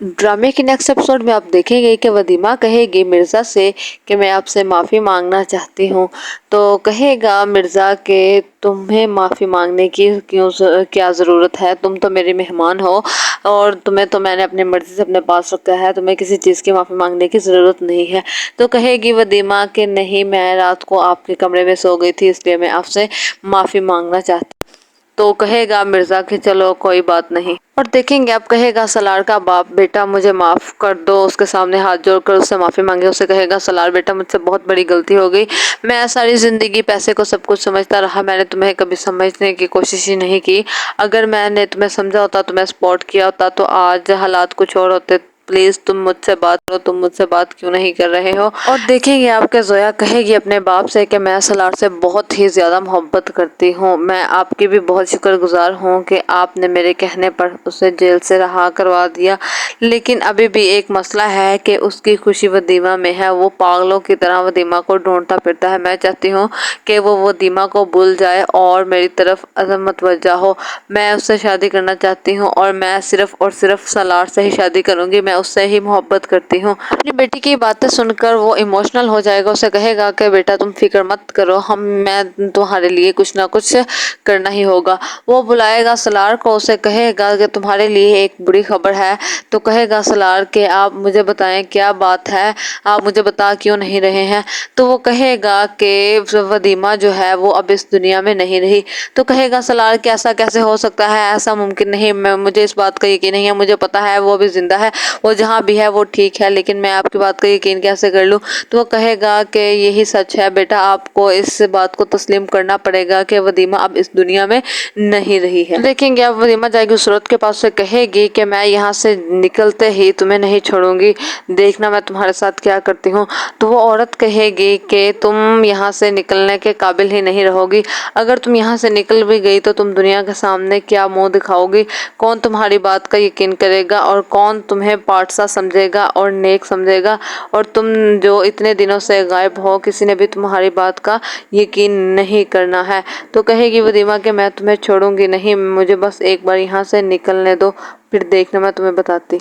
ड्रामे के next episode में आप देखेंगे कि वदीमा कहेगी मिर्ज़ा से कि मैं आपसे माफ़ी मांगना चाहती हूँ। तो कहेगा मिर्ज़ा के तुम्हें माफ़ी मांगने की क्या ज़रूरत है, तुम तो मेरे मेहमान हो और तुम्हें तो मैंने अपनी मर्ज़ी से अपने पास रखा है, तुम्हें किसी चीज़ की माफ़ी मांगने की ज़रूरत नहीं है। तो कहेगी वदीमा कि नहीं, मैं रात को आपके कमरे में सो गई थी, इसलिए मैं आपसे माफ़ी मांगना चाहती। तो कहेगा मिर्ज़ा कि चलो कोई बात नहीं। और देखेंगे अब कहेगा सलार का बाप, बेटा मुझे माफ़ कर दो, उसके सामने हाथ जोड़कर उससे माफ़ी मांगे। उसे कहेगा सलार बेटा मुझसे बहुत बड़ी गलती हो गई, मैं सारी ज़िंदगी पैसे को सब कुछ समझता रहा, मैंने तुम्हें कभी समझने की कोशिश ही नहीं की। अगर मैंने तुम्हें समझा होता, तुम्हें सपोर्ट किया होता तो आज हालात कुछ और होते। प्लीज तुम मुझसे बात करो, तुम मुझसे बात क्यों नहीं कर रहे हो। और देखेंगे आपके जोया कहेगी अपने बाप से कि मैं सलार से बहुत ही ज्यादा मोहब्बत करती हूँ, मैं आपकी भी बहुत शुक्रगुजार हूँ कि आपने मेरे कहने पर उसे जेल से रहा करवा दिया। लेकिन अभी भी एक मसला है कि उसकी खुशी वदीमा में है, वो पागलों की तरह वदीमा को ढूंढता फिरता है। मैं चाहती हूँ कि वो वदीमा को भूल जाए और मेरी तरफ मतवज्जा हो। मैं उससे शादी करना चाहती हूँ और मैं सिर्फ और सिर्फ सलार से ही शादी करूंगी, मैं उससे ही मोहब्बत करती हूँ। अपनी बेटी की बातें सुनकर वो इमोशनल हो जाएगा। उसे कहेगा कि बेटा तुम फिक्र मत करो, मैं तुम्हारे लिए कुछ ना कुछ करना ही होगा। वो बुलाएगा सलार को, उसे कहेगा कि तुम्हारे लिए एक बुरी खबर है। तो कहेगा सलार के आप मुझे बताएं क्या बात है, आप मुझे बता क्यों नहीं रहे हैं। तो वो कहेगा कि वदीमा जो है वो अब इस दुनिया में नहीं रही। तो कहेगा सलार कि ऐसा कैसे हो सकता है, ऐसा मुमकिन नहीं, मुझे इस बात का यकीन नहीं है, मुझे पता है वो अभी जिंदा है, वो जहाँ भी है वो ठीक है, लेकिन मैं आपकी बात का यकीन कैसे कर लूँ। तो वो कहेगा कि यही सच है बेटा, आपको इस बात को तस्लीम करना पड़ेगा कि वदीमा अब इस दुनिया में नहीं रही है। तो देखेंगे अब वदीमा जाएगी उस औरत के पास से कहेगी कि मैं यहाँ से निकलते ही तुम्हें नहीं छोड़ूंगी, देखना मैं तुम्हारे साथ क्या करती हूँ। तो वो औरत कहेगी कि तुम यहाँ से निकलने के काबिल ही नहीं रहोगी, अगर तुम यहाँ से निकल भी गई तो तुम दुनिया के सामने क्या मुंह दिखाओगी, कौन तुम्हारी बात का यकीन करेगा और कौन तुम्हें पाठसा समझेगा और नेक समझेगा। और तुम जो इतने दिनों से गायब हो, किसी ने भी तुम्हारी बात का यकीन नहीं करना है। तो कहेगी वदीमा कि मैं तुम्हें छोड़ूंगी नहीं, मुझे बस एक बार यहाँ से निकलने दो, फिर देखना मैं तुम्हें बताती।